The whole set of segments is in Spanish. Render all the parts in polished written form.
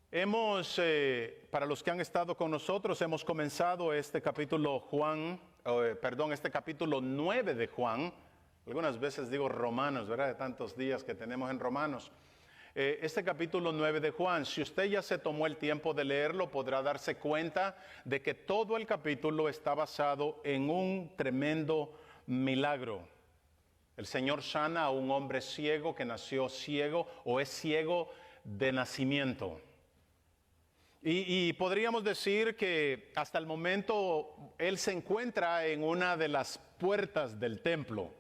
Para los que han estado con nosotros, hemos comenzado este capítulo este capítulo 9 de Juan. Algunas veces digo Romanos, ¿verdad? De tantos días que tenemos en Romanos. Este capítulo 9 de Juan, si usted ya se tomó el tiempo de leerlo, podrá darse cuenta de que todo el capítulo está basado en un tremendo milagro. El Señor sana a un hombre ciego que nació ciego o es ciego de nacimiento. Y podríamos decir que hasta el momento él se encuentra en una de las puertas del templo.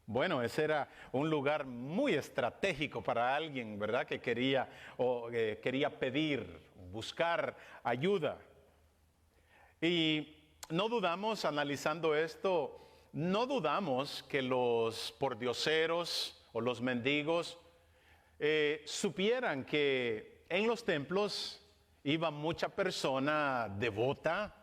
Bueno, ese era un lugar muy estratégico para alguien, ¿verdad? Que quería pedir, buscar ayuda. Y no dudamos, analizando esto, no dudamos que los pordioseros o los mendigos supieran que en los templos iba mucha persona devota.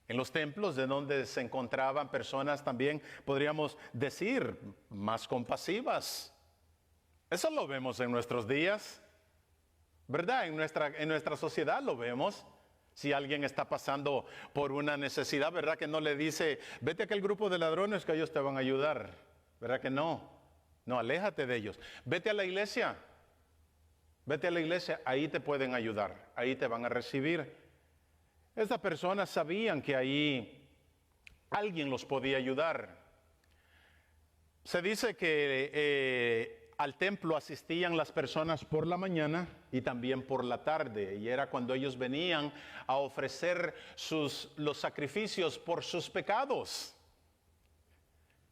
En los templos de donde se encontraban personas también, podríamos decir, más compasivas. Eso lo vemos en nuestros días, ¿verdad? En nuestra sociedad lo vemos. Si alguien está pasando por una necesidad, ¿verdad? Que no le dice, vete a aquel grupo de ladrones que ellos te van a ayudar. ¿Verdad que no? No, aléjate de ellos. Vete a la iglesia. Vete a la iglesia, ahí te pueden ayudar, ahí te van a recibir. Estas personas sabían que ahí alguien los podía ayudar. Se dice que al templo asistían las personas por la mañana y también por la tarde, y era cuando ellos venían a ofrecer los sacrificios por sus pecados.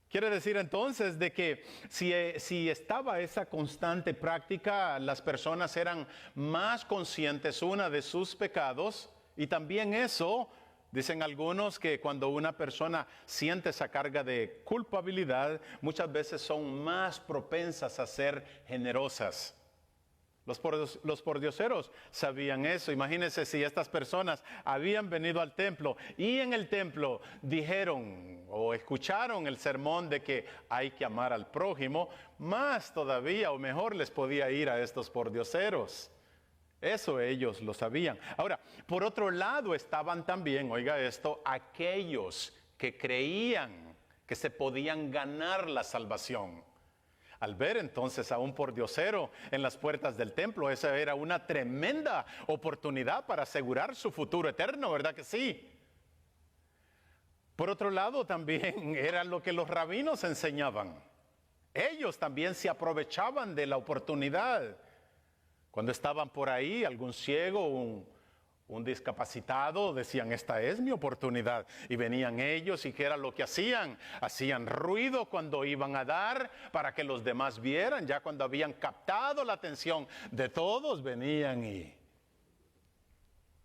Quiere decir entonces de que si estaba esa constante práctica, las personas eran más conscientes una de sus pecados, y también eso, dicen algunos, que cuando una persona siente esa carga de culpabilidad, muchas veces son más propensas a ser generosas. Los pordioseros sabían eso. Imagínense si estas personas habían venido al templo y en el templo dijeron o escucharon el sermón de que hay que amar al prójimo, más todavía o mejor les podía ir a estos pordioseros. Eso ellos lo sabían. Ahora, por otro lado estaban también, oiga esto, aquellos que creían que se podían ganar la salvación. Al ver entonces a un pordiosero en las puertas del templo, esa era una tremenda oportunidad para asegurar su futuro eterno, ¿verdad que sí? Por otro lado, también era lo que los rabinos enseñaban. Ellos también se aprovechaban de la oportunidad. Cuando estaban por ahí, algún ciego, un discapacitado, decían, esta es mi oportunidad. Y venían ellos, ¿y qué era lo que hacían? Hacían ruido cuando iban a dar para que los demás vieran. Ya cuando habían captado la atención de todos, venían y...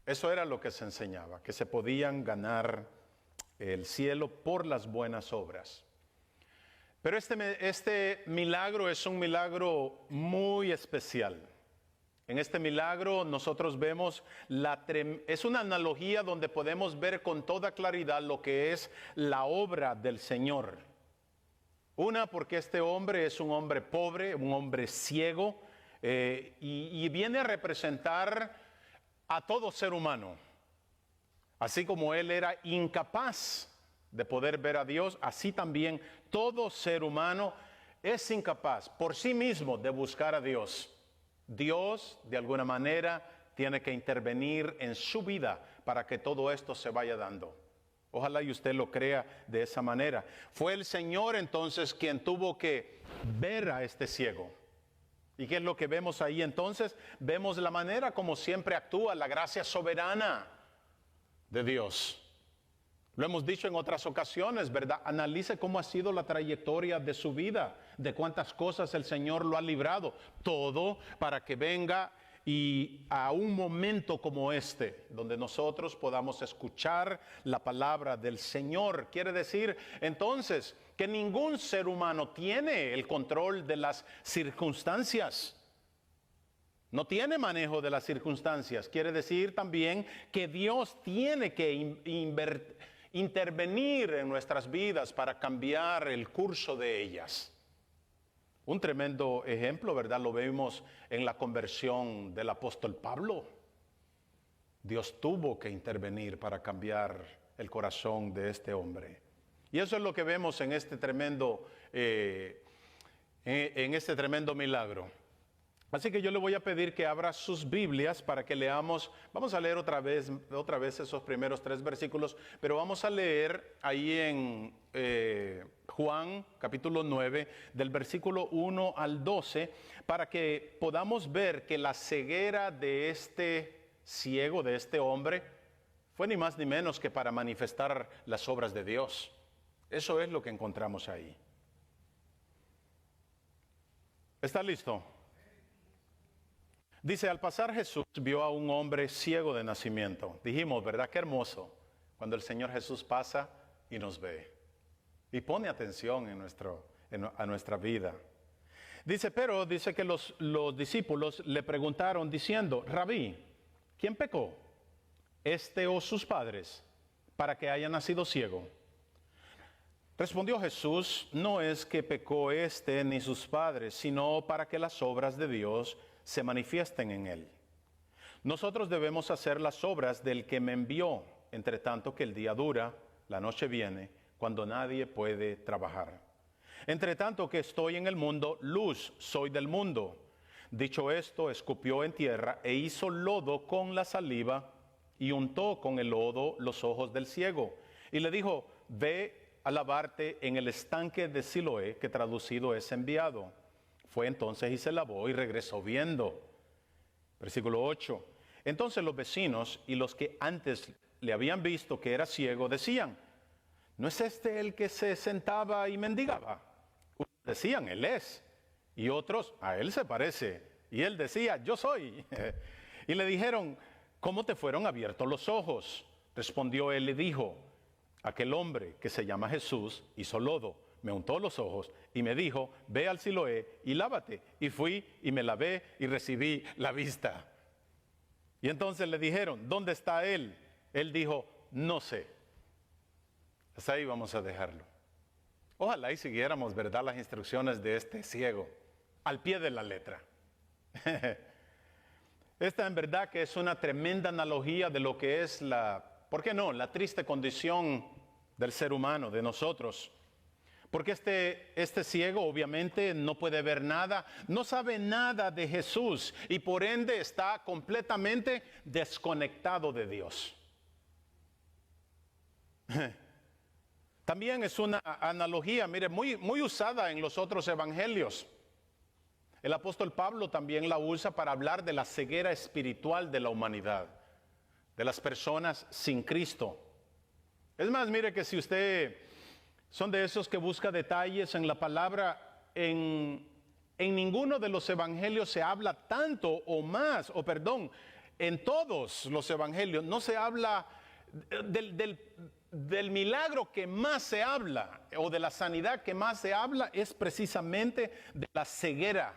Eso era lo que se enseñaba, que se podían ganar el cielo por las buenas obras. Pero este milagro es un milagro muy especial. En este milagro nosotros vemos, es una analogía donde podemos ver con toda claridad lo que es la obra del Señor. Una, porque este hombre es un hombre pobre, un hombre ciego, y viene a representar a todo ser humano. Así como él era incapaz de poder ver a Dios, así también todo ser humano es incapaz por sí mismo de buscar a Dios. Dios, de alguna manera, tiene que intervenir en su vida para que todo esto se vaya dando. Ojalá y usted lo crea de esa manera. Fue el Señor entonces quien tuvo que ver a este ciego. ¿Y qué es lo que vemos ahí entonces? Vemos la manera como siempre actúa la gracia soberana de Dios. Lo hemos dicho en otras ocasiones, ¿verdad? Analice cómo ha sido la trayectoria de su vida, de cuántas cosas el Señor lo ha librado. Todo para que venga y a un momento como este, donde nosotros podamos escuchar la palabra del Señor. Quiere decir, entonces, que ningún ser humano tiene el control de las circunstancias. No tiene manejo de las circunstancias. Quiere decir también que Dios tiene que intervenir en nuestras vidas para cambiar el curso de ellas. Un tremendo ejemplo, ¿verdad? Lo vemos en la conversión del apóstol Pablo. Dios tuvo que intervenir para cambiar el corazón de este hombre. Y eso es lo que vemos en este tremendo milagro. Así que yo le voy a pedir que abra sus Biblias para que leamos. Vamos a leer otra vez esos primeros 3 versículos, pero vamos a leer ahí en Juan capítulo 9, del versículo 1 al 12, para que podamos ver que la ceguera de este ciego, de este hombre, fue ni más ni menos que para manifestar las obras de Dios. Eso es lo que encontramos ahí. ¿Está listo? Dice, al pasar Jesús vio a un hombre ciego de nacimiento. Dijimos, ¿verdad? Qué hermoso cuando el Señor Jesús pasa y nos ve. Y pone atención a nuestra vida. Dice que los discípulos le preguntaron diciendo, Rabí, ¿quién pecó? ¿Este o sus padres? Para que haya nacido ciego. Respondió Jesús, no es que pecó este ni sus padres, sino para que las obras de Dios se manifiesten en él. Nosotros debemos hacer las obras del que me envió, entre tanto que el día dura, la noche viene, cuando nadie puede trabajar. Entre tanto que estoy en el mundo, luz soy del mundo. Dicho esto, escupió en tierra e hizo lodo con la saliva y untó con el lodo los ojos del ciego. Y le dijo, ve a lavarte en el estanque de Siloé, que traducido es enviado. Fue entonces y se lavó y regresó viendo. Versículo 8. Entonces los vecinos y los que antes le habían visto que era ciego decían, ¿no es este el que se sentaba y mendigaba? Decían, él es. Y otros, a él se parece. Y él decía, yo soy. Y le dijeron, ¿cómo te fueron abiertos los ojos? Respondió él y dijo, aquel hombre que se llama Jesús hizo lodo, me untó los ojos y me dijo, ve al Siloé y lávate. Y fui y me lavé y recibí la vista. Y entonces le dijeron, ¿dónde está él? Él dijo, no sé. Hasta ahí vamos a dejarlo. Ojalá y siguiéramos, ¿verdad?, las instrucciones de este ciego, al pie de la letra. Esta en verdad que es una tremenda analogía de lo que es ¿por qué no?, la triste condición del ser humano, de nosotros. Porque este ciego obviamente no puede ver nada, no sabe nada de Jesús y por ende está completamente desconectado de Dios. También es una analogía, mire, muy usada en los otros evangelios. El apóstol Pablo también la usa para hablar de la ceguera espiritual de la humanidad, de las personas sin Cristo. Es más, mire que si usted son de esos que busca detalles en la palabra, en ninguno de los evangelios se habla tanto o más, en todos los evangelios no se habla del milagro que más se habla o de la sanidad que más se habla es precisamente de la ceguera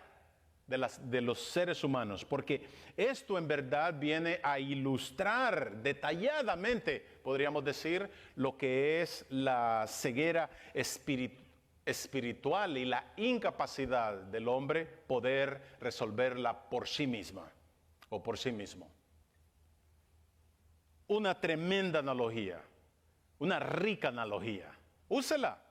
de los seres humanos, porque esto en verdad viene a ilustrar detalladamente, podríamos decir, lo que es la ceguera espiritual y la incapacidad del hombre poder resolverla por sí misma o por sí mismo. Una tremenda analogía, una rica analogía. Úsela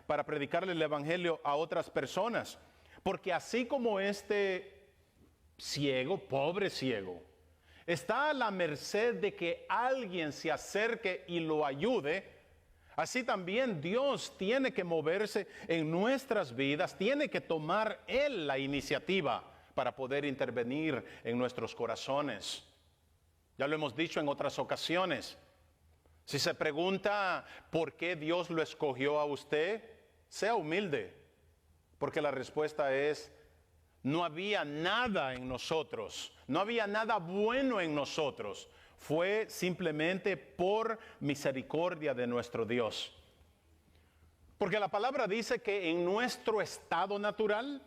para predicarle el evangelio a otras personas. Porque así como este ciego, pobre ciego, está a la merced de que alguien se acerque y lo ayude, así también Dios tiene que moverse en nuestras vidas, tiene que tomar Él la iniciativa para poder intervenir en nuestros corazones. Ya lo hemos dicho en otras ocasiones. Si se pregunta por qué Dios lo escogió a usted, sea humilde. Porque la respuesta es, no había nada en nosotros, no había nada bueno en nosotros. Fue simplemente por misericordia de nuestro Dios. Porque la palabra dice que en nuestro estado natural,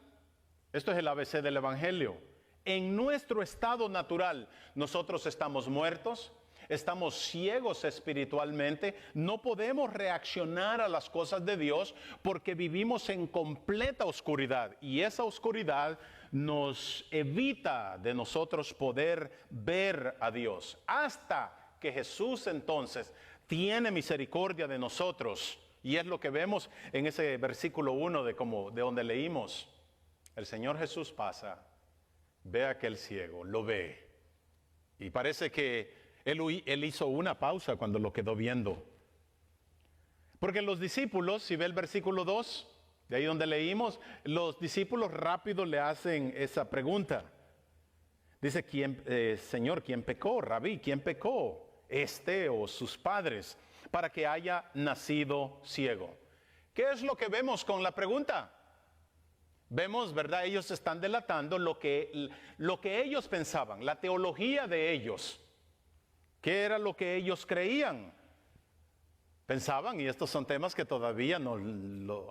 esto es el ABC del Evangelio, en nuestro estado natural nosotros estamos muertos, estamos ciegos espiritualmente, no podemos reaccionar a las cosas de Dios porque vivimos en completa oscuridad y esa oscuridad nos evita de nosotros poder ver a Dios. Hasta que Jesús entonces tiene misericordia de nosotros y es lo que vemos en ese versículo 1 de donde leímos. El Señor Jesús pasa, ve a aquel ciego, lo ve y parece que él hizo una pausa cuando lo quedó viendo. Porque los discípulos, si ve el versículo 2, de ahí donde leímos, los discípulos rápido le hacen esa pregunta. Dice, Señor, ¿quién pecó? Rabí, ¿quién pecó? ¿Este o sus padres? Para que haya nacido ciego. ¿Qué es lo que vemos con la pregunta? Vemos, ¿verdad? Ellos están delatando lo que ellos pensaban, la teología de ellos. ¿Qué era lo que ellos creían? Pensaban, y estos son temas que todavía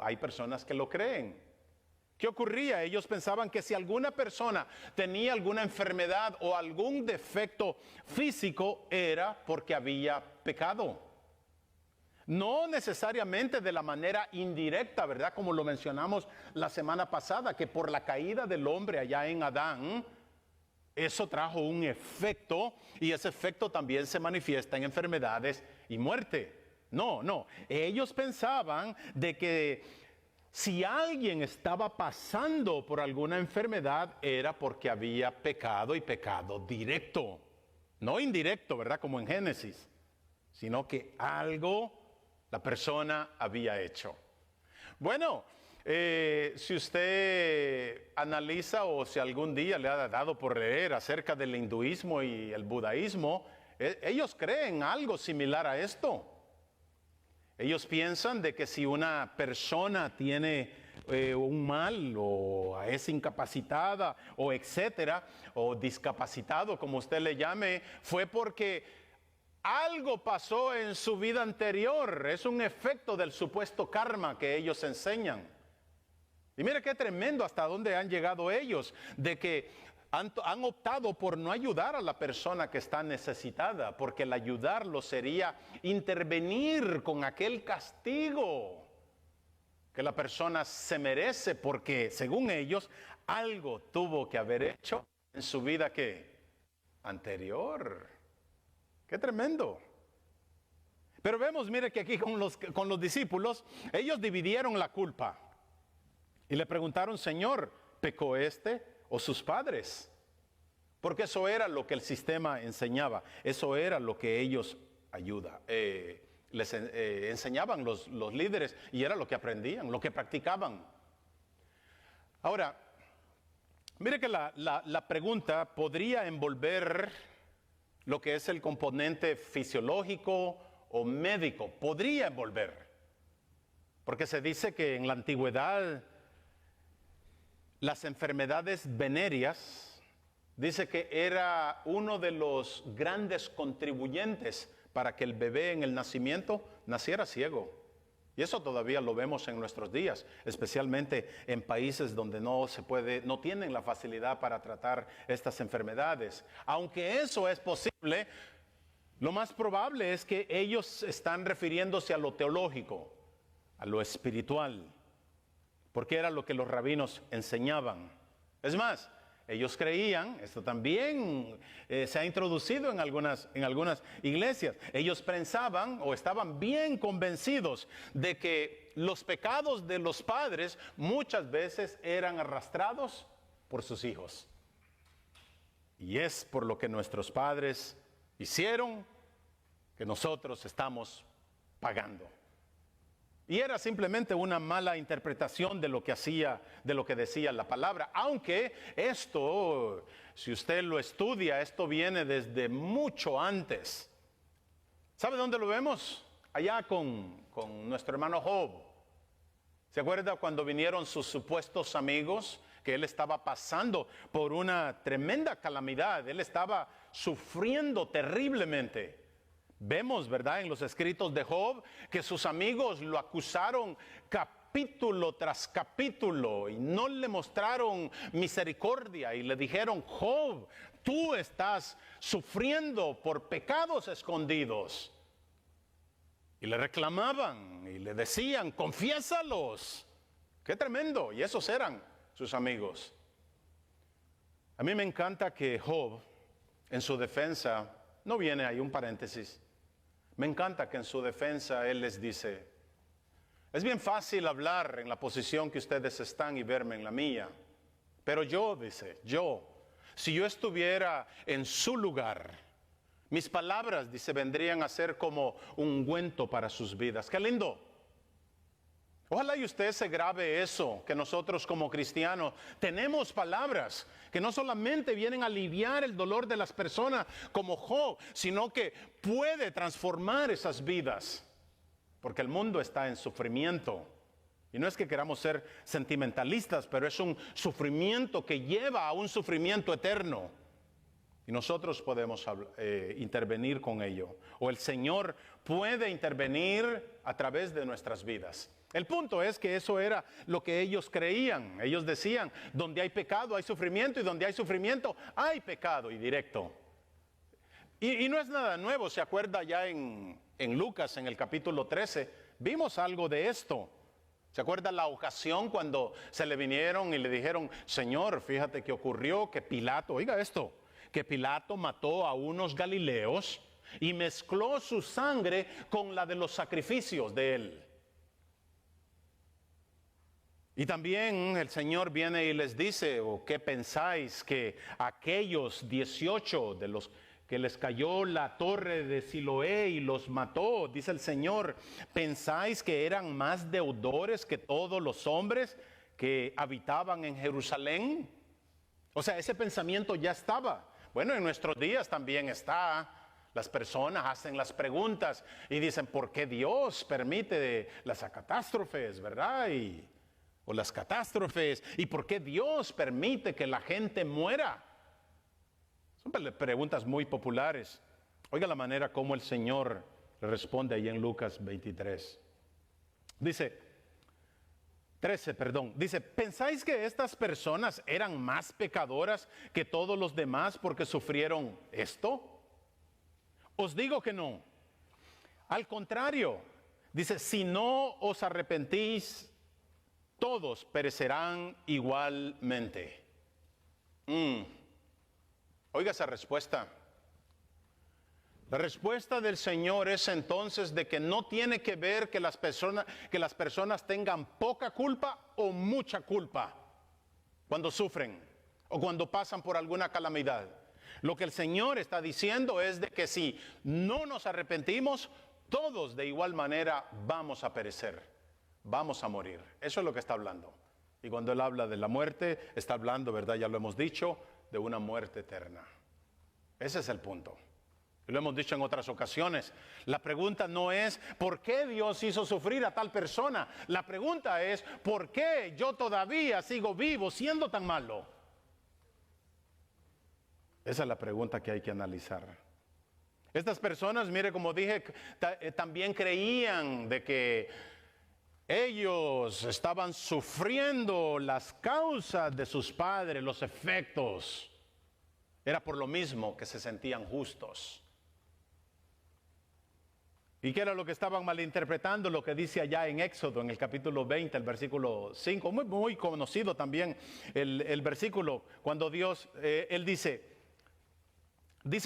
hay personas que lo creen. ¿Qué ocurría? Ellos pensaban que si alguna persona tenía alguna enfermedad o algún defecto físico era porque había pecado. No necesariamente de la manera indirecta, ¿verdad? Como lo mencionamos la semana pasada, que por la caída del hombre allá en Adán, eso trajo un efecto y ese efecto también se manifiesta en enfermedades y muerte. No, ellos pensaban de que si alguien estaba pasando por alguna enfermedad era porque había pecado y pecado directo, no indirecto, ¿verdad? Como en Génesis, sino que algo la persona había hecho. Bueno, si usted analiza o si algún día le ha dado por leer acerca del hinduismo y el budaísmo, ellos creen algo similar a esto. Ellos piensan de que si una persona tiene un mal o es incapacitada o etcétera, o discapacitado como usted le llame, fue porque algo pasó en su vida anterior. Es un efecto del supuesto karma que ellos enseñan. Y mire qué tremendo hasta dónde han llegado ellos, de que han optado por no ayudar a la persona que está necesitada, porque el ayudarlo sería intervenir con aquel castigo que la persona se merece, porque según ellos algo tuvo que haber hecho en su vida ¿qué? Anterior. ¡Qué tremendo! Pero vemos, mire que aquí con los discípulos, ellos dividieron la culpa. Y le preguntaron, Señor, ¿pecó este o sus padres? Porque eso era lo que el sistema enseñaba. Eso era lo que ellos les enseñaban los líderes. Y era lo que aprendían, lo que practicaban. Ahora, mire que la pregunta podría envolver lo que es el componente fisiológico o médico. Podría envolver. Porque se dice que en la antigüedad las enfermedades venéreas, dice que era uno de los grandes contribuyentes para que el bebé en el nacimiento naciera ciego. Y eso todavía lo vemos en nuestros días, especialmente en países donde no tienen la facilidad para tratar estas enfermedades. Aunque eso es posible, lo más probable es que ellos están refiriéndose a lo teológico, a lo espiritual, porque era lo que los rabinos enseñaban. Es más, ellos creían, esto también se ha introducido en algunas iglesias, ellos pensaban o estaban bien convencidos de que los pecados de los padres muchas veces eran arrastrados por sus hijos. Y es por lo que nuestros padres hicieron que nosotros estamos pagando. Y era simplemente una mala interpretación de lo que decía la palabra. Aunque esto, si usted lo estudia, esto viene desde mucho antes. ¿Sabe dónde lo vemos? Allá con nuestro hermano Job. ¿Se acuerda cuando vinieron sus supuestos amigos? Que él estaba pasando por una tremenda calamidad. Él estaba sufriendo terriblemente. Vemos, ¿verdad?, en los escritos de Job que sus amigos lo acusaron capítulo tras capítulo y no le mostraron misericordia y le dijeron: Job, tú estás sufriendo por pecados escondidos. Y le reclamaban y le decían: confiésalos. Qué tremendo. Y esos eran sus amigos. A mí me encanta que Job, en su defensa, no viene ahí un paréntesis. Me encanta que en su defensa él les dice: es bien fácil hablar en la posición que ustedes están y verme en la mía. Pero yo, dice, si yo estuviera en su lugar, mis palabras, dice, vendrían a ser como ungüento para sus vidas. ¡Qué lindo! Ojalá y usted se grabe eso, que nosotros como cristianos tenemos palabras que no solamente vienen a aliviar el dolor de las personas como Job, sino que puede transformar esas vidas. Porque el mundo está en sufrimiento. Y no es que queramos ser sentimentalistas, pero es un sufrimiento que lleva a un sufrimiento eterno. Y nosotros podemos intervenir con ello. O el Señor puede intervenir a través de nuestras vidas. El punto es que eso era lo que ellos creían. Ellos decían: donde hay pecado hay sufrimiento, y donde hay sufrimiento hay pecado, y directo. Y no es nada nuevo. Se acuerda ya en Lucas, en el capítulo 13, vimos algo de esto. ¿Se acuerda la ocasión cuando se le vinieron y le dijeron: Señor, fíjate que ocurrió que Pilato, oiga esto, que Pilato mató a unos galileos y mezcló su sangre con la de los sacrificios de él? Y también el Señor viene y les dice: ¿o qué pensáis que aquellos 18 de los que les cayó la torre de Siloé y los mató, dice el Señor, pensáis que eran más deudores que todos los hombres que habitaban en Jerusalén? O sea, ese pensamiento ya estaba. Bueno, en nuestros días también está. Las personas hacen las preguntas y dicen: ¿por qué Dios permite las catástrofes, verdad? O las catástrofes, ¿y por qué Dios permite que la gente muera? Son preguntas muy populares. Oiga la manera como el Señor le responde ahí en Lucas 23. Dice, ¿pensáis que estas personas eran más pecadoras que todos los demás porque sufrieron esto? Os digo que no. Al contrario, dice, si no os arrepentís, todos perecerán igualmente. Oiga esa respuesta. La respuesta del Señor es entonces de que no tiene que ver que las personas tengan poca culpa o mucha culpa cuando sufren o cuando pasan por alguna calamidad. Lo que el Señor está diciendo es de que si no nos arrepentimos, todos de igual manera vamos a perecer, vamos a morir. Eso es lo que está hablando. Y cuando Él habla de la muerte, está hablando, ¿verdad? Ya lo hemos dicho, de una muerte eterna. Ese es el punto. Y lo hemos dicho en otras ocasiones. La pregunta no es ¿por qué Dios hizo sufrir a tal persona? La pregunta es ¿por qué yo todavía sigo vivo siendo tan malo? Esa es la pregunta que hay que analizar. Estas personas, mire, como dije, también creían de que ellos estaban sufriendo las causas de sus padres, los efectos. Era por lo mismo que se sentían justos. ¿Y qué era lo que estaban malinterpretando? Lo que dice allá en Éxodo, en el capítulo 20, el versículo 5. Muy, muy conocido también el versículo, cuando Dios, Él dice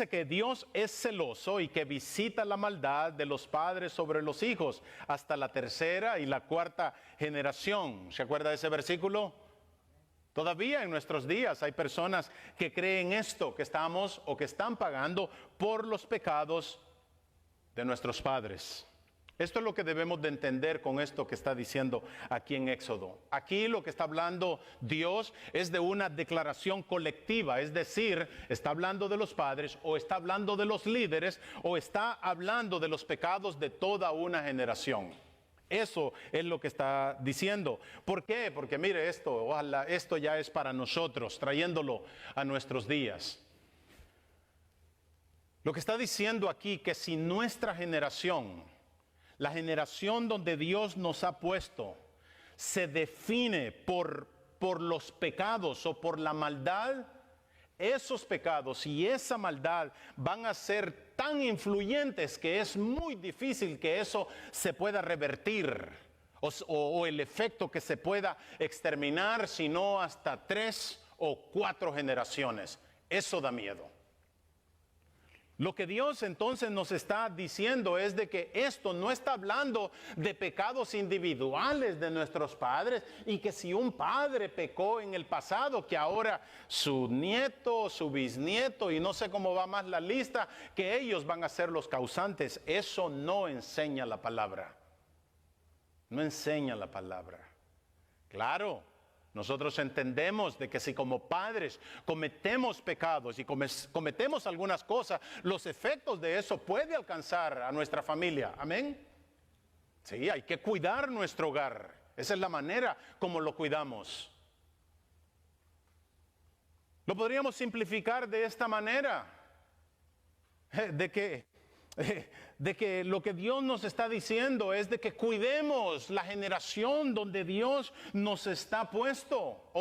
que Dios es celoso y que visita la maldad de los padres sobre los hijos hasta la tercera y la cuarta generación. ¿Se acuerda de ese versículo? Todavía en nuestros días hay personas que creen esto, que estamos o que están pagando por los pecados de nuestros padres. Esto es lo que debemos de entender con esto que está diciendo aquí en Éxodo. Aquí lo que está hablando Dios es de una declaración colectiva, es decir, está hablando de los padres o está hablando de los líderes o está hablando de los pecados de toda una generación. Eso es lo que está diciendo. ¿Por qué? Porque mire esto, ojalá esto ya es para nosotros, trayéndolo a nuestros días. Lo que está diciendo aquí que si nuestra generación, la generación donde Dios nos ha puesto, se define por los pecados o por la maldad, esos pecados y esa maldad van a ser tan influyentes que es muy difícil que eso se pueda revertir o el efecto que se pueda exterminar, sino hasta 3 o 4 generaciones. Eso da miedo. Lo que Dios entonces nos está diciendo es de que esto no está hablando de pecados individuales de nuestros padres y que si un padre pecó en el pasado, que ahora su nieto, su bisnieto y no sé cómo va más la lista, que ellos van a ser los causantes. Eso no enseña la palabra. No enseña la palabra. Claro. Nosotros entendemos de que si como padres cometemos pecados y cometemos algunas cosas, los efectos de eso puede alcanzar a nuestra familia. Amén. Sí, hay que cuidar nuestro hogar. Esa es la manera como lo cuidamos. Lo podríamos simplificar de esta manera. De que lo que Dios nos está diciendo es de que cuidemos la generación donde Dios nos ha puesto.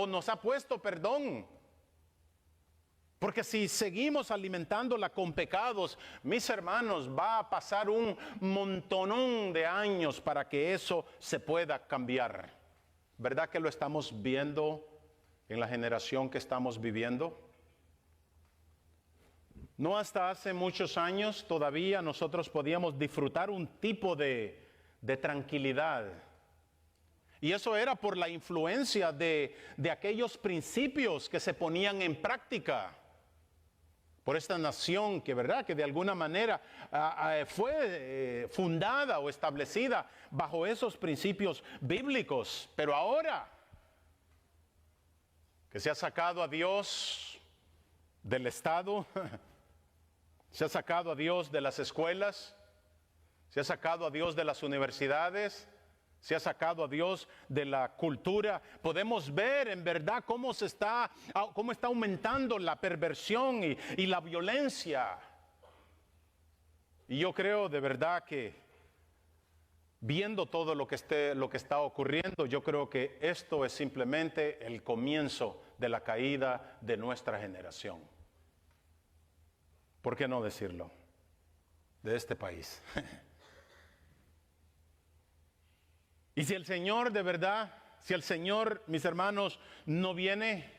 Porque si seguimos alimentándola con pecados, mis hermanos, va a pasar un montonón de años para que eso se pueda cambiar. ¿Verdad que lo estamos viendo en la generación que estamos viviendo? No hasta hace muchos años todavía nosotros podíamos disfrutar un tipo de tranquilidad. Y eso era por la influencia de aquellos principios que se ponían en práctica por esta nación que, ¿verdad?, que de alguna manera fue fundada o establecida bajo esos principios bíblicos. Pero ahora que se ha sacado a Dios del Estado, se ha sacado a Dios de las escuelas, se ha sacado a Dios de las universidades, se ha sacado a Dios de la cultura. Podemos ver en verdad cómo está aumentando la perversión y la violencia. Y yo creo de verdad que viendo todo lo que está ocurriendo, yo creo que esto es simplemente el comienzo de la caída de nuestra generación. ¿Por qué no decirlo? De este país. Y si el Señor de verdad, si el Señor, mis hermanos, no viene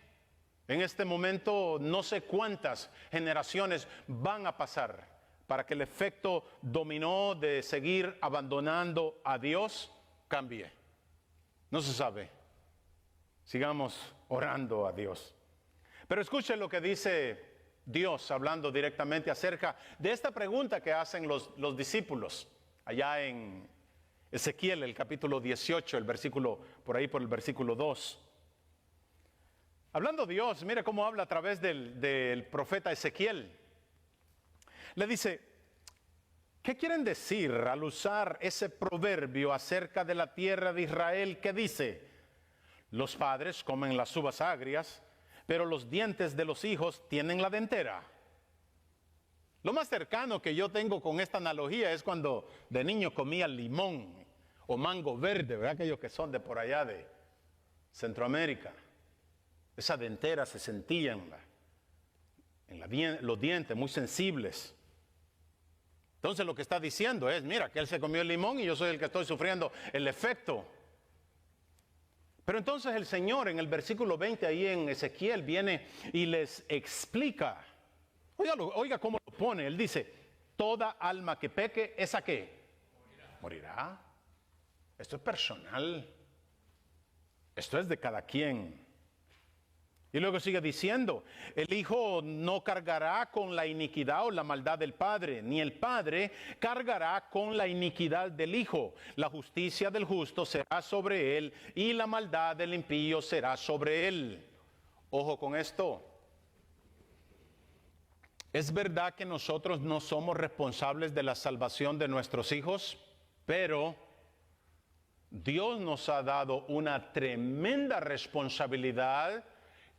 en este momento, no sé cuántas generaciones van a pasar para que el efecto dominó de seguir abandonando a Dios cambie. No se sabe. Sigamos orando a Dios. Pero escuche lo que dice Dios hablando directamente acerca de esta pregunta que hacen los discípulos allá en Ezequiel, el capítulo 18, el versículo, por ahí por el versículo 2. Hablando Dios, mire cómo habla a través del profeta Ezequiel. Le dice, ¿qué quieren decir al usar ese proverbio acerca de la tierra de Israel que dice, los padres comen las uvas agrias, pero los dientes de los hijos tienen la dentera? Lo más cercano que yo tengo con esta analogía es cuando de niño comía limón o mango verde, ¿verdad? Aquellos que son de por allá de Centroamérica. Esa dentera se sentía en los dientes muy sensibles. Entonces lo que está diciendo es, mira, que él se comió el limón y yo soy el que estoy sufriendo el efecto. Pero entonces el Señor en el versículo 20 ahí en Ezequiel viene y les explica. Oiga cómo lo pone. Él dice, toda alma que peque, ¿esa qué? Morirá. Esto es personal. Esto es de cada quien. Y luego sigue diciendo, el hijo no cargará con la iniquidad o la maldad del padre, ni el padre cargará con la iniquidad del hijo. La justicia del justo será sobre él y la maldad del impío será sobre él. Ojo con esto. Es verdad que nosotros no somos responsables de la salvación de nuestros hijos, pero Dios nos ha dado una tremenda responsabilidad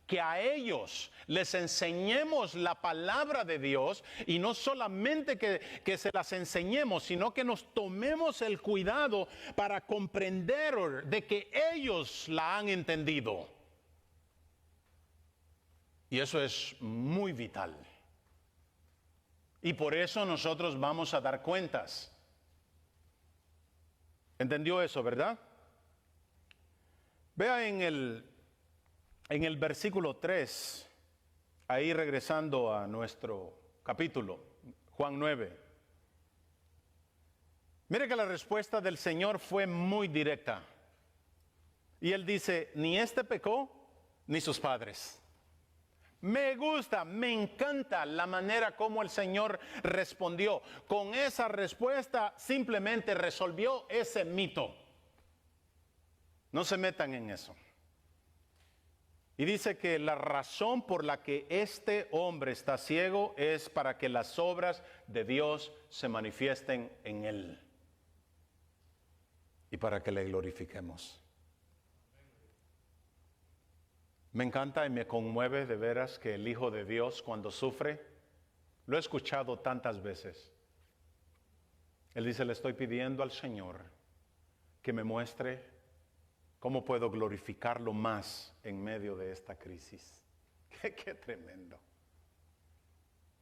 que a ellos les enseñemos la palabra de Dios, y no solamente que se las enseñemos, sino que nos tomemos el cuidado para comprender de que ellos la han entendido. Y eso es muy vital. Y por eso nosotros vamos a dar cuentas. ¿Entendió eso, verdad? Vea en el versículo 3, ahí regresando a nuestro capítulo, Juan 9. Mire que la respuesta del Señor fue muy directa. Y Él dice, ni este pecó, ni sus padres. Me gusta, me encanta la manera como el Señor respondió. Con esa respuesta simplemente resolvió ese mito. No se metan en eso. Y dice que la razón por la que este hombre está ciego es para que las obras de Dios se manifiesten en él. Y para que le glorifiquemos. Me encanta y me conmueve de veras que el Hijo de Dios, cuando sufre, lo he escuchado tantas veces. Él dice, le estoy pidiendo al Señor que me muestre cómo puedo glorificarlo más en medio de esta crisis. Qué tremendo.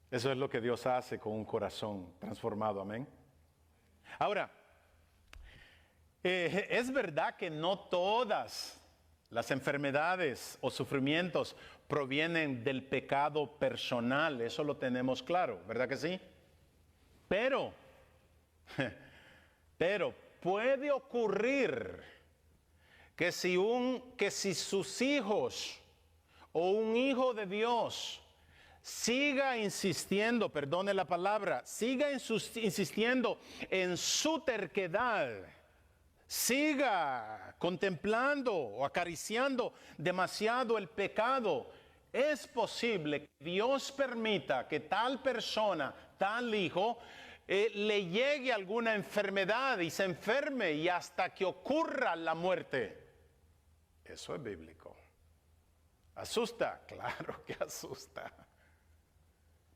Eso es lo que Dios hace con un corazón transformado, amén. Ahora, es verdad que no todas las enfermedades o sufrimientos provienen del pecado personal, eso lo tenemos claro, ¿verdad que sí? Pero puede ocurrir que si sus hijos o un hijo de Dios siga insistiendo, perdone la palabra, siga insistiendo en su terquedad, siga contemplando o acariciando demasiado el pecado, es posible que Dios permita que tal persona, tal hijo, le llegue alguna enfermedad y se enferme y hasta que ocurra la muerte. Eso es bíblico. ¿Asusta? Claro que asusta.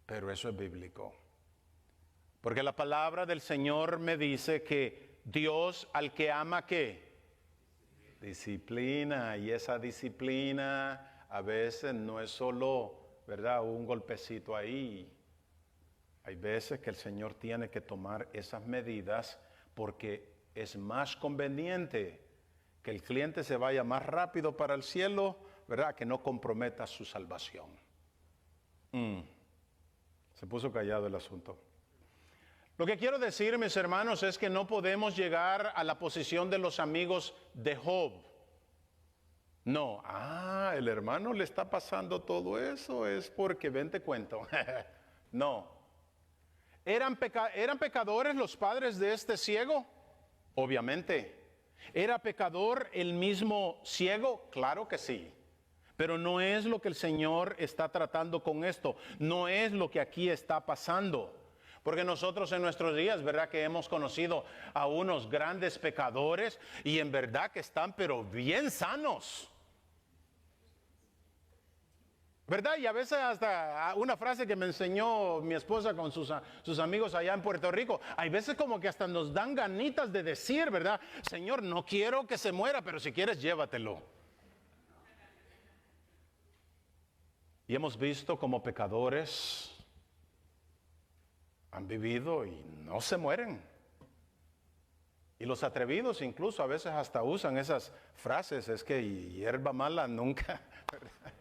Pero eso es bíblico. Porque la palabra del Señor me dice que Dios al que ama, ¿qué? Disciplina. Y esa disciplina a veces no es solo, ¿verdad?, un golpecito ahí. Hay veces que el Señor tiene que tomar esas medidas porque es más conveniente que el cliente se vaya más rápido para el cielo, ¿verdad?, que no comprometa su salvación. Se puso callado el asunto. Lo que quiero decir, mis hermanos, es que no podemos llegar a la posición de los amigos de Job. No, el hermano le está pasando todo eso, es porque ven te cuento. No. ¿Eran pecadores los padres de este ciego? Obviamente. ¿Era pecador el mismo ciego? Claro que sí. Pero no es lo que el Señor está tratando con esto. No es lo que aquí está pasando. Porque nosotros en nuestros días, ¿verdad?, que hemos conocido a unos grandes pecadores y en verdad que están pero bien sanos. ¿Verdad? Y a veces hasta una frase que me enseñó mi esposa con sus amigos allá en Puerto Rico. Hay veces como que hasta nos dan ganitas de decir, ¿verdad? Señor, no quiero que se muera, pero si quieres llévatelo. Y hemos visto como pecadores han vivido y no se mueren. Y los atrevidos incluso a veces hasta usan esas frases, es que hierba mala nunca, ¿verdad?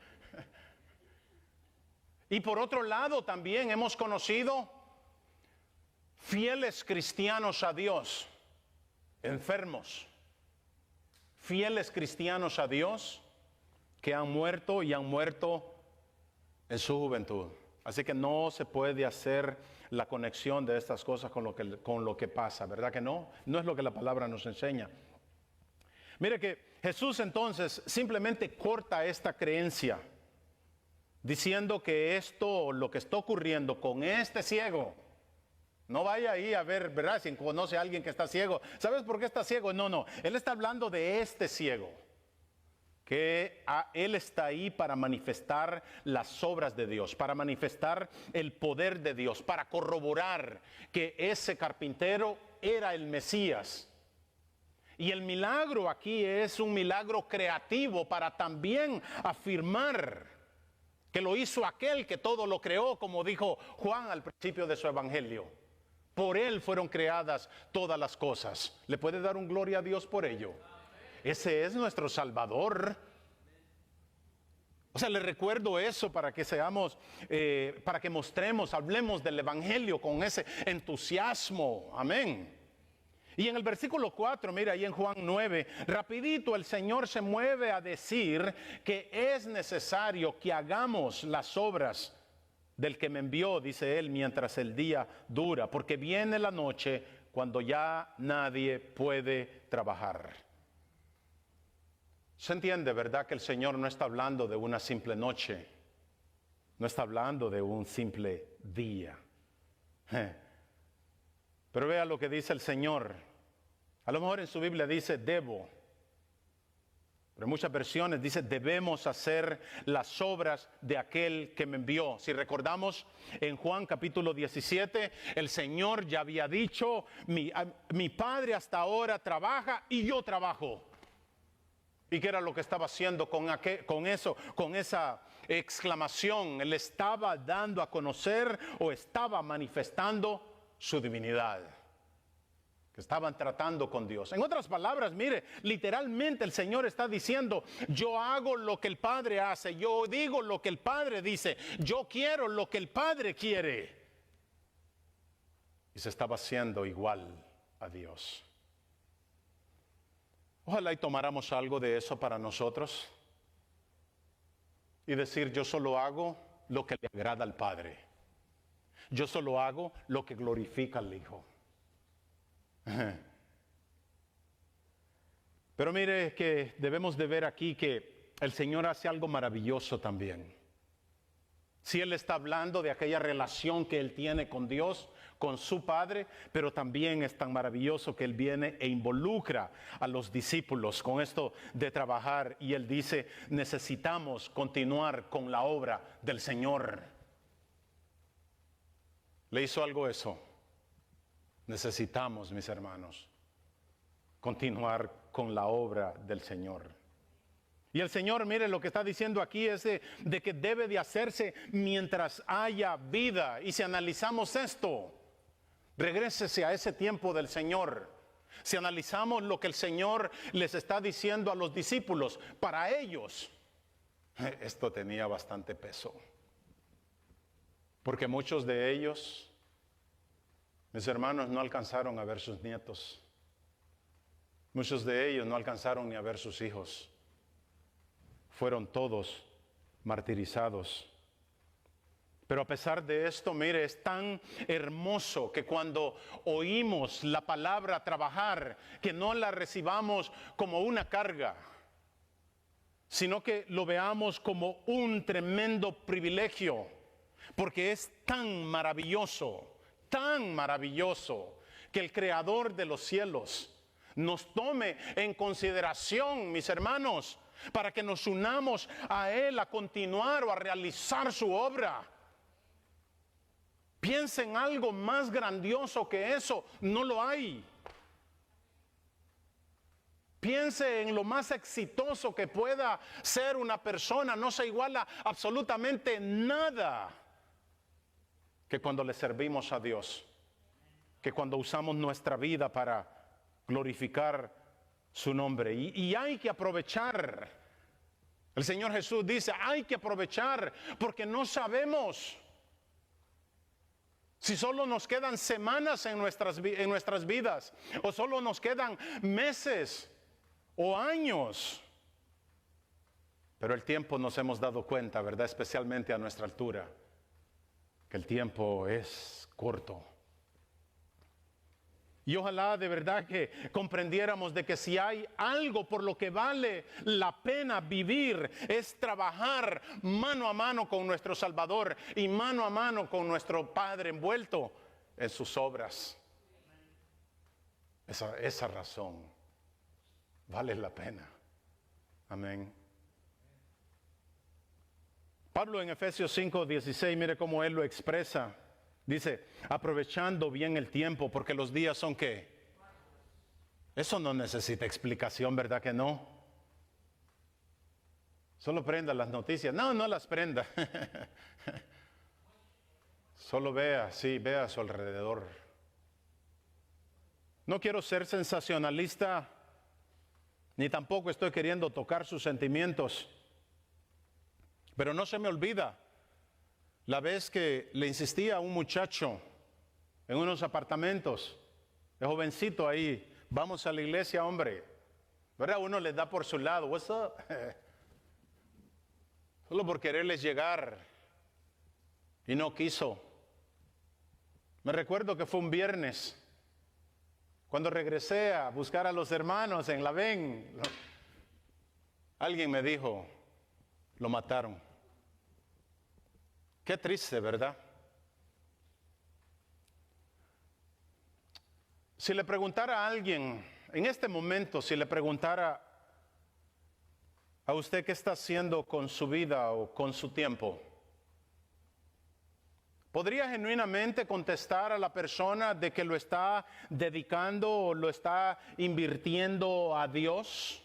Y por otro lado también hemos conocido fieles cristianos a Dios, enfermos, fieles cristianos a Dios que han muerto y han muerto en su juventud. Así que no se puede hacer la conexión de estas cosas con lo que pasa, ¿verdad que no? No es lo que la palabra nos enseña. Mire que Jesús entonces simplemente corta esta creencia, diciendo que esto, lo que está ocurriendo con este ciego, no vaya ahí a ver, ¿verdad?, si conoce a alguien que está ciego. ¿Sabes por qué está ciego? No, él está hablando de este ciego, que Él está ahí para manifestar las obras de Dios, para manifestar el poder de Dios, para corroborar que ese carpintero era el Mesías. Y el milagro aquí es un milagro creativo para también afirmar que lo hizo aquel que todo lo creó, como dijo Juan al principio de su evangelio. Por Él fueron creadas todas las cosas. ¿Le puede dar un gloria a Dios por ello? Ese es nuestro Salvador. O sea, le recuerdo eso para que seamos, para que mostremos, hablemos del evangelio con ese entusiasmo. Amén. Y en el versículo 4, mira, ahí en Juan 9, rapidito el Señor se mueve a decir que es necesario que hagamos las obras del que me envió, dice él, mientras el día dura, porque viene la noche cuando ya nadie puede trabajar. Se entiende, ¿verdad? Que el Señor no está hablando de una simple noche, no está hablando de un simple día. Pero vea lo que dice el Señor. A lo mejor en su Biblia dice debo, pero en muchas versiones dice debemos hacer las obras de aquel que me envió. Si recordamos en Juan capítulo 17, el Señor ya había dicho, mi Padre hasta ahora trabaja y yo trabajo. ¿Y qué era lo que estaba haciendo con esa exclamación? Él estaba dando a conocer o estaba manifestando su divinidad. Que estaban tratando con Dios. En otras palabras, mire, literalmente el Señor está diciendo, yo hago lo que el Padre hace, yo digo lo que el Padre dice, yo quiero lo que el Padre quiere. Y se estaba haciendo igual a Dios. Ojalá y tomáramos algo de eso para nosotros y decir, yo solo hago lo que le agrada al Padre. Yo solo hago lo que glorifica al Hijo. Pero mire que debemos de ver aquí que el Señor hace algo maravilloso también. Si Él está hablando de aquella relación que Él tiene con Dios, con su Padre, pero también es tan maravilloso que Él viene e involucra a los discípulos con esto de trabajar. Y Él dice, necesitamos continuar con la obra del Señor. ¿Le hizo algo eso? Necesitamos, mis hermanos, continuar con la obra del Señor. Y el Señor, mire, lo que está diciendo aquí es de que debe de hacerse mientras haya vida. Y si analizamos esto, regrésese a ese tiempo del Señor. Si analizamos lo que el Señor les está diciendo a los discípulos, para ellos, esto tenía bastante peso. Porque muchos de ellos, mis hermanos, no alcanzaron a ver sus nietos. Muchos de ellos no alcanzaron ni a ver sus hijos. Fueron todos martirizados. Pero a pesar de esto, mire, es tan hermoso que cuando oímos la palabra trabajar, que no la recibamos como una carga, sino que lo veamos como un tremendo privilegio, porque es tan maravilloso que el Creador de los cielos nos tome en consideración, mis hermanos, para que nos unamos a Él a continuar o a realizar su obra. Piensa en algo más grandioso que eso, no lo hay. Piense en lo más exitoso que pueda ser una persona, no se iguala absolutamente nada que cuando le servimos a Dios, que cuando usamos nuestra vida para glorificar su nombre. Y hay que aprovechar. El Señor Jesús dice, hay que aprovechar porque no sabemos si solo nos quedan semanas en nuestras vidas o solo nos quedan meses o años. Pero el tiempo nos hemos dado cuenta, ¿verdad? Especialmente a nuestra altura, que el tiempo es corto. Y ojalá de verdad que comprendiéramos de que si hay algo por lo que vale la pena vivir, es trabajar mano a mano con nuestro Salvador y mano a mano con nuestro Padre envuelto en sus obras. Esa razón vale la pena. Amén. Pablo en Efesios 5:16, mire cómo él lo expresa. Dice, aprovechando bien el tiempo, porque los días son ¿qué? Eso no necesita explicación, ¿verdad que no? Solo prenda las noticias. No, no las prenda. Solo vea, sí, vea a su alrededor. No quiero ser sensacionalista, ni tampoco estoy queriendo tocar sus sentimientos. Pero no se me olvida la vez que le insistía a un muchacho en unos apartamentos, de jovencito ahí, vamos a la iglesia, hombre. ¿Verdad? Uno les da por su lado, what's up? Solo por quererles llegar. Y no quiso. Me recuerdo que fue un viernes, cuando regresé a buscar a los hermanos en la VEN, alguien me dijo, lo mataron. Qué triste, ¿verdad? Si le preguntara a alguien, en este momento, si le preguntara a usted qué está haciendo con su vida o con su tiempo, ¿podría genuinamente contestar a la persona de que lo está dedicando o lo está invirtiendo a Dios?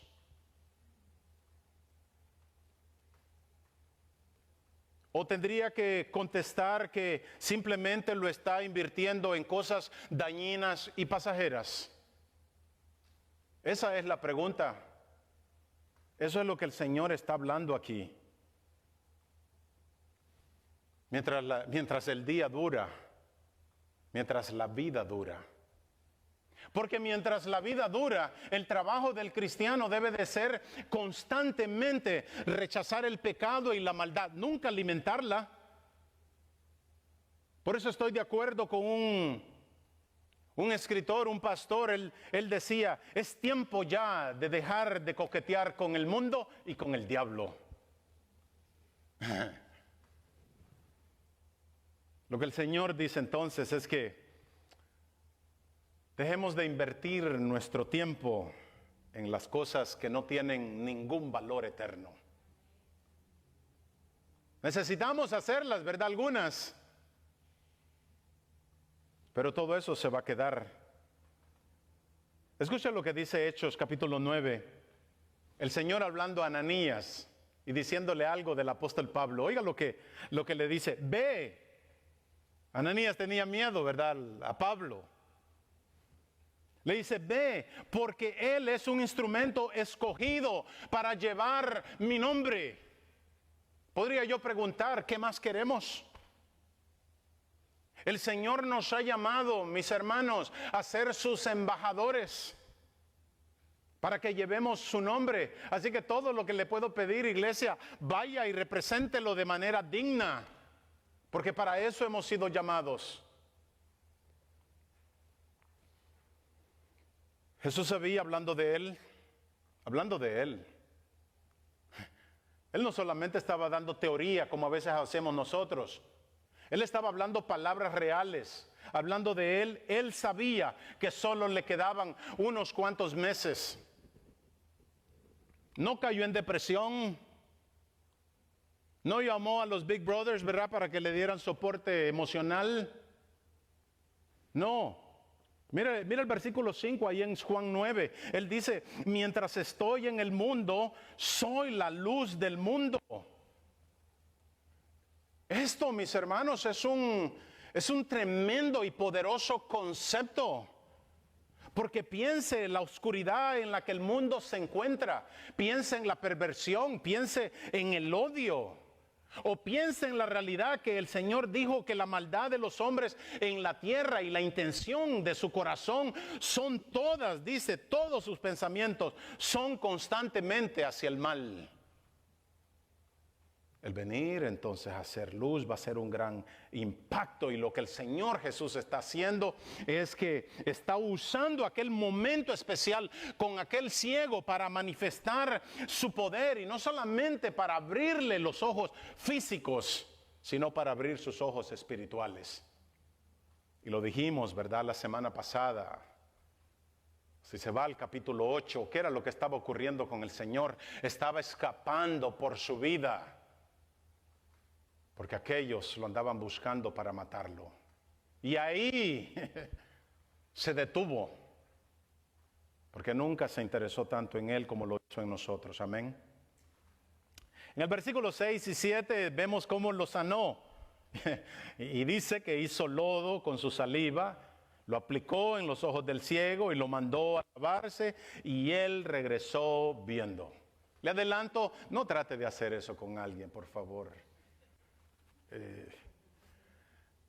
¿O tendría que contestar que simplemente lo está invirtiendo en cosas dañinas y pasajeras? Esa es la pregunta. Eso es lo que el Señor está hablando aquí. Mientras el día dura, mientras la vida dura. Porque mientras la vida dura, el trabajo del cristiano debe de ser constantemente rechazar el pecado y la maldad, nunca alimentarla. Por eso estoy de acuerdo con un escritor, un pastor, él decía, es tiempo ya de dejar de coquetear con el mundo y con el diablo. Lo que el Señor dice entonces es que dejemos de invertir nuestro tiempo en las cosas que no tienen ningún valor eterno. Necesitamos hacerlas, ¿verdad? Algunas. Pero todo eso se va a quedar. Escucha lo que dice Hechos capítulo 9. El Señor hablando a Ananías y diciéndole algo del apóstol Pablo. Oiga lo que le dice. Ve. Ananías tenía miedo, ¿verdad? A Pablo. Le dice, ve, porque Él es un instrumento escogido para llevar mi nombre. Podría yo preguntar, ¿qué más queremos? El Señor nos ha llamado, mis hermanos, a ser sus embajadores, para que llevemos su nombre. Así que todo lo que le puedo pedir, iglesia, vaya y represéntelo de manera digna, porque para eso hemos sido llamados. Jesús sabía, hablando de él. Él no solamente estaba dando teoría como a veces hacemos nosotros. Él estaba hablando palabras reales. Hablando de él, él sabía que solo le quedaban unos cuantos meses. No cayó en depresión. No llamó a los Big Brothers, ¿verdad?, para que le dieran soporte emocional. No. Mira el versículo 5 ahí en Juan 9. Él dice, mientras estoy en el mundo, soy la luz del mundo. Esto, mis hermanos, es un tremendo y poderoso concepto. Porque piense en la oscuridad en la que el mundo se encuentra. Piense en la perversión, piense en el odio. O piense en la realidad que el Señor dijo que la maldad de los hombres en la tierra y la intención de su corazón son todas, dice, todos sus pensamientos son constantemente hacia el mal. El venir entonces a hacer luz va a ser un gran impacto, y lo que el Señor Jesús está haciendo es que está usando aquel momento especial con aquel ciego para manifestar su poder, y no solamente para abrirle los ojos físicos, sino para abrir sus ojos espirituales. Y lo dijimos, ¿verdad?, la semana pasada. Si se va al capítulo 8, ¿qué era lo que estaba ocurriendo con el Señor? Estaba escapando por su vida. porque aquellos lo andaban buscando para matarlo. Y ahí se detuvo, porque nunca se interesó tanto en él como lo hizo en nosotros. Amén. En el versículo 6 y 7 vemos cómo lo sanó. Y dice que hizo lodo con su saliva, lo aplicó en los ojos del ciego y lo mandó a lavarse, y él regresó viendo. Le adelanto, no trate de hacer eso con alguien, por favor.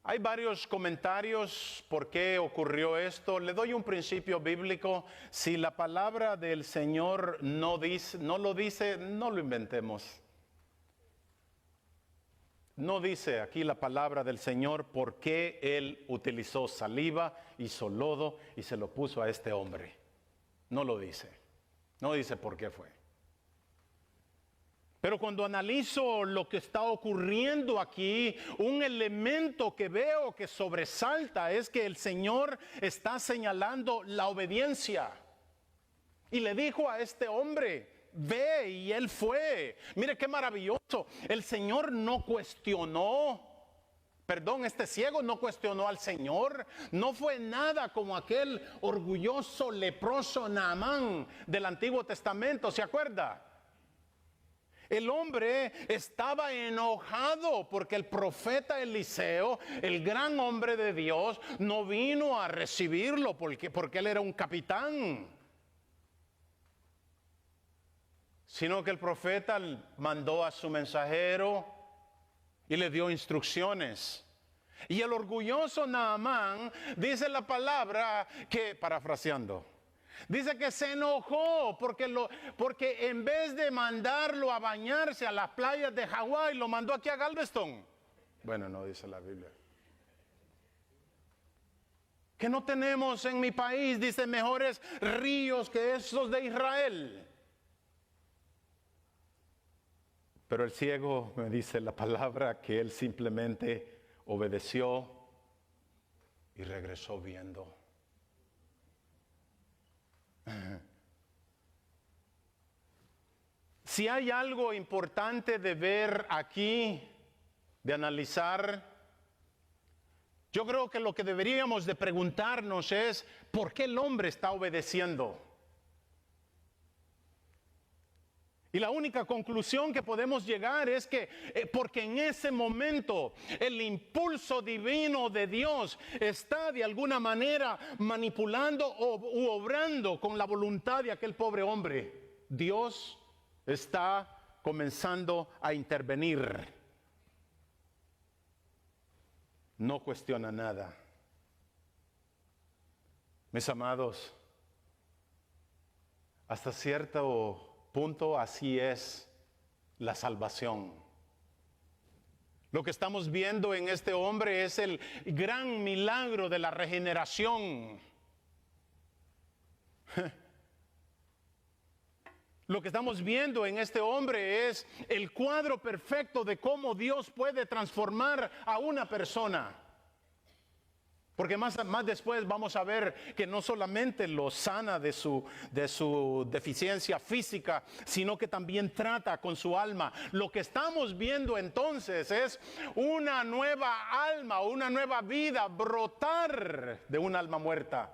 Hay varios comentarios por qué ocurrió esto. Le doy un principio bíblico. Si la palabra del Señor no lo dice, no lo inventemos. No dice aquí la palabra del Señor por qué Él utilizó saliva, hizo lodo y se lo puso a este hombre. No lo dice. No dice por qué fue. Pero cuando analizo lo que está ocurriendo aquí, un elemento que veo que sobresalta es que el Señor está señalando la obediencia. Y le dijo a este hombre: ve, y él fue. Mire qué maravilloso. El Señor no cuestionó. Este ciego no cuestionó al Señor. No fue nada como aquel orgulloso leproso Naamán del Antiguo Testamento. ¿Se acuerda? El hombre estaba enojado porque el profeta Eliseo, el gran hombre de Dios, no vino a recibirlo porque él era un capitán. Sino que el profeta mandó a su mensajero y le dio instrucciones. Y el orgulloso Naamán dice la palabra que, parafraseando, dice que se enojó porque en vez de mandarlo a bañarse a las playas de Hawái, lo mandó aquí a Galveston. Bueno, no dice la Biblia. Que no tenemos en mi país, dice, mejores ríos que esos de Israel. Pero el ciego me dice la palabra que él simplemente obedeció y regresó viendo. Si hay algo importante de ver aquí, de analizar, yo creo que lo que deberíamos de preguntarnos es: ¿por qué el hombre está obedeciendo? Y la única conclusión que podemos llegar es que porque en ese momento el impulso divino de Dios está de alguna manera manipulando u obrando con la voluntad de aquel pobre hombre. Dios está comenzando a intervenir. No cuestiona nada. Mis amados, hasta cierto punto así es la salvación. Lo que estamos viendo en este hombre es el gran milagro de la regeneración. Lo que estamos viendo en este hombre es el cuadro perfecto de cómo Dios puede transformar a una persona. Porque más después vamos a ver que no solamente lo sana de su deficiencia física, sino que también trata con su alma. Lo que estamos viendo entonces es una nueva alma, una nueva vida brotar de un alma muerta,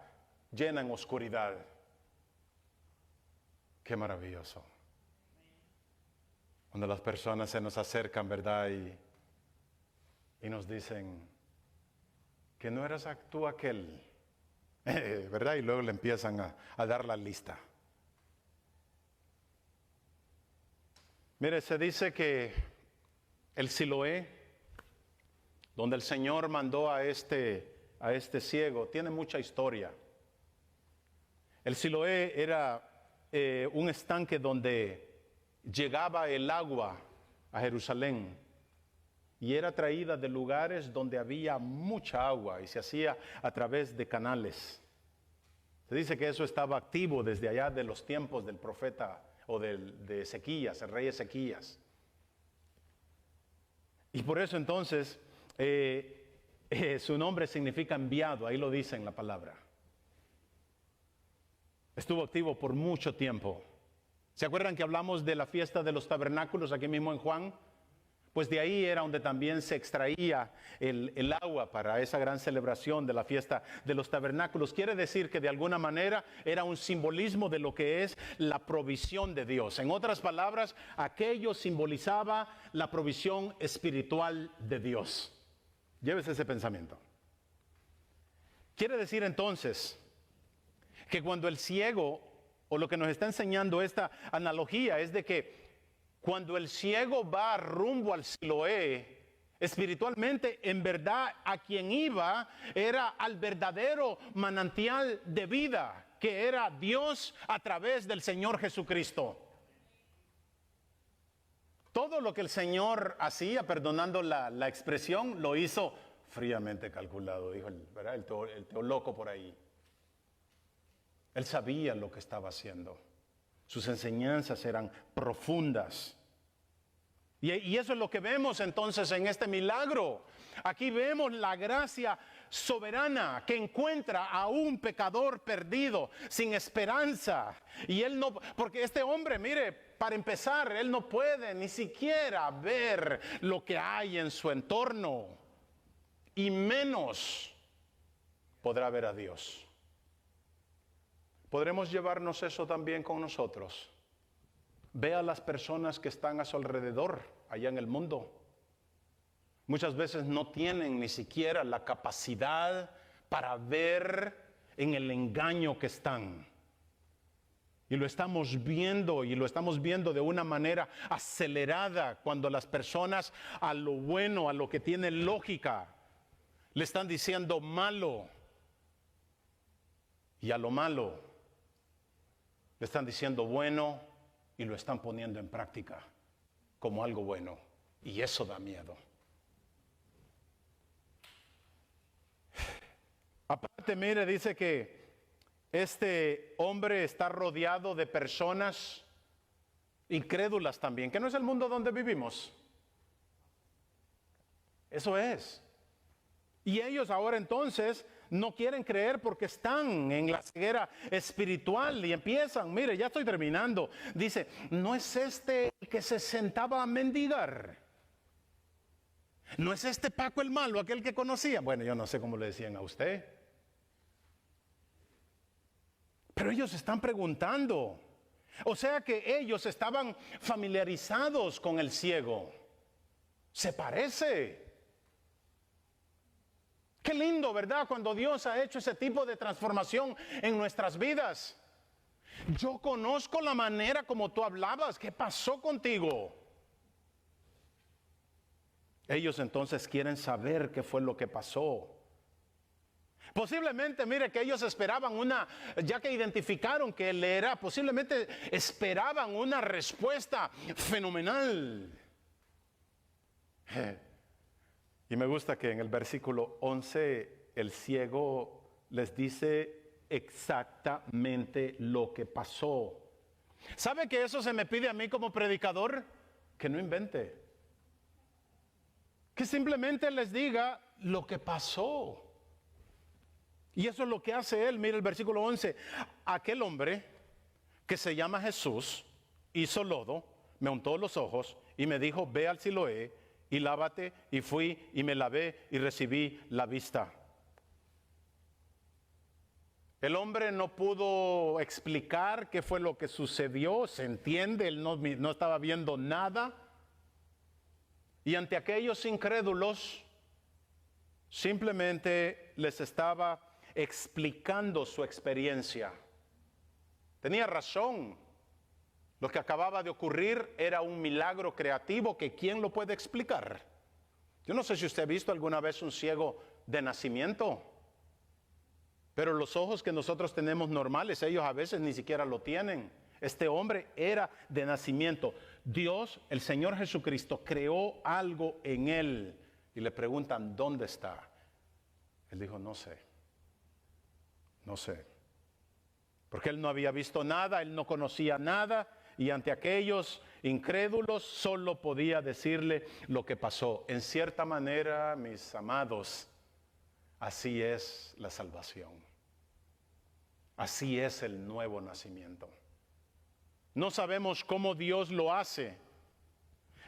llena en oscuridad. Qué maravilloso. Cuando las personas se nos acercan, ¿verdad? Y nos dicen que no eras tú aquel, ¿verdad? Y luego le empiezan a dar la lista. Mire, se dice que el Siloé, donde el Señor mandó a este ciego, tiene mucha historia. El Siloé era un estanque donde llegaba el agua a Jerusalén. Y era traída de lugares donde había mucha agua y se hacía a través de canales. Se dice que eso estaba activo desde allá de los tiempos del profeta o de Ezequías, el rey Ezequías. Y por eso entonces su nombre significa enviado, ahí lo dice en la palabra. Estuvo activo por mucho tiempo. ¿Se acuerdan que hablamos de la fiesta de los tabernáculos aquí mismo en Juan? pues de ahí era donde también se extraía el agua para esa gran celebración de la fiesta de los tabernáculos. Quiere decir que de alguna manera era un simbolismo de lo que es la provisión de Dios. En otras palabras, aquello simbolizaba la provisión espiritual de Dios. Llévese ese pensamiento. Quiere decir entonces que cuando el ciego, o lo que nos está enseñando esta analogía, es de que cuando el ciego va rumbo al Siloé, espiritualmente, en verdad, a quien iba era al verdadero manantial de vida, que era Dios a través del Señor Jesucristo. Todo lo que el Señor hacía, perdonando la expresión, lo hizo fríamente calculado, dijo el teólogo por ahí. Él sabía lo que estaba haciendo. Sus enseñanzas eran profundas. Y eso es lo que vemos entonces en este milagro. Aquí vemos la gracia soberana que encuentra a un pecador perdido, sin esperanza. Y él no, porque este hombre, mire, para empezar, él no puede ni siquiera ver lo que hay en su entorno. Y menos podrá ver a Dios. ¿Podremos llevarnos eso también con nosotros? Ve a las personas que están a su alrededor, allá en el mundo. Muchas veces no tienen ni siquiera la capacidad para ver en el engaño que están. Y lo estamos viendo, y lo estamos viendo de una manera acelerada cuando las personas a lo bueno, a lo que tiene lógica, le están diciendo malo. Y a lo malo le están diciendo bueno y lo están poniendo en práctica como algo bueno. Y eso da miedo. Aparte, mire, dice que este hombre está rodeado de personas incrédulas también, que no es el mundo donde vivimos. Eso es. Y ellos ahora entonces no quieren creer porque están en la ceguera espiritual y empiezan, mire, ya estoy terminando. Dice, ¿no es este el que se sentaba a mendigar? ¿No es este Paco el malo, aquel que conocía? Bueno, yo no sé cómo le decían a usted. Pero ellos están preguntando. O sea que ellos estaban familiarizados con el ciego. Se parece. Qué lindo, ¿verdad? Cuando Dios ha hecho ese tipo de transformación en nuestras vidas. Yo conozco la manera como tú hablabas. ¿Qué pasó contigo? Ellos entonces quieren saber qué fue lo que pasó. Posiblemente, mire, que ellos esperaban ya que identificaron que él era, posiblemente esperaban una respuesta fenomenal. Y me gusta que en el versículo 11 el ciego les dice exactamente lo que pasó. ¿Sabe que eso se me pide a mí como predicador? Que no invente. Que simplemente les diga lo que pasó. Y eso es lo que hace él. Mira el versículo 11. Aquel hombre que se llama Jesús hizo lodo, me untó los ojos y me dijo, ve al Siloé y lávate, y fui y me lavé y recibí la vista. El hombre no pudo explicar qué fue lo que sucedió, se entiende, él no estaba viendo nada. Y ante aquellos incrédulos, simplemente les estaba explicando su experiencia. Tenía razón. Lo que acababa de ocurrir era un milagro creativo que ¿quién lo puede explicar? Yo no sé si usted ha visto alguna vez un ciego de nacimiento, pero los ojos que nosotros tenemos normales, ellos a veces ni siquiera lo tienen. Este hombre era de nacimiento. Dios, el Señor Jesucristo, creó algo en él. Y le preguntan, ¿dónde está? Él dijo, no sé. No sé. Porque él no había visto nada, él no conocía nada. Y ante aquellos incrédulos solo podía decirle lo que pasó. En cierta manera, mis amados, así es la salvación. Así es el nuevo nacimiento. No sabemos cómo Dios lo hace,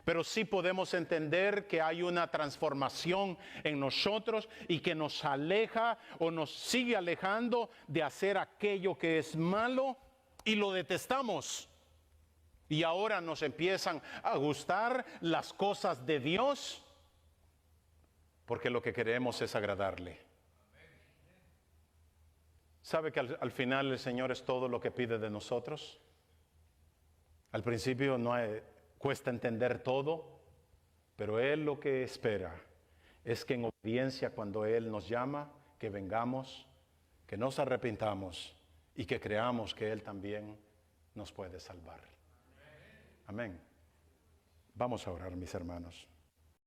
Pero sí podemos entender que hay una transformación en nosotros y que nos aleja o nos sigue alejando de hacer aquello que es malo y lo detestamos. Y ahora nos empiezan a gustar las cosas de Dios porque lo que queremos es agradarle. ¿Sabe que al final el Señor es todo lo que pide de nosotros? Al principio cuesta entender todo, pero Él lo que espera es que en obediencia cuando Él nos llama, que vengamos, que nos arrepintamos y que creamos que Él también nos puede salvar. Amén. Vamos a orar, mis hermanos.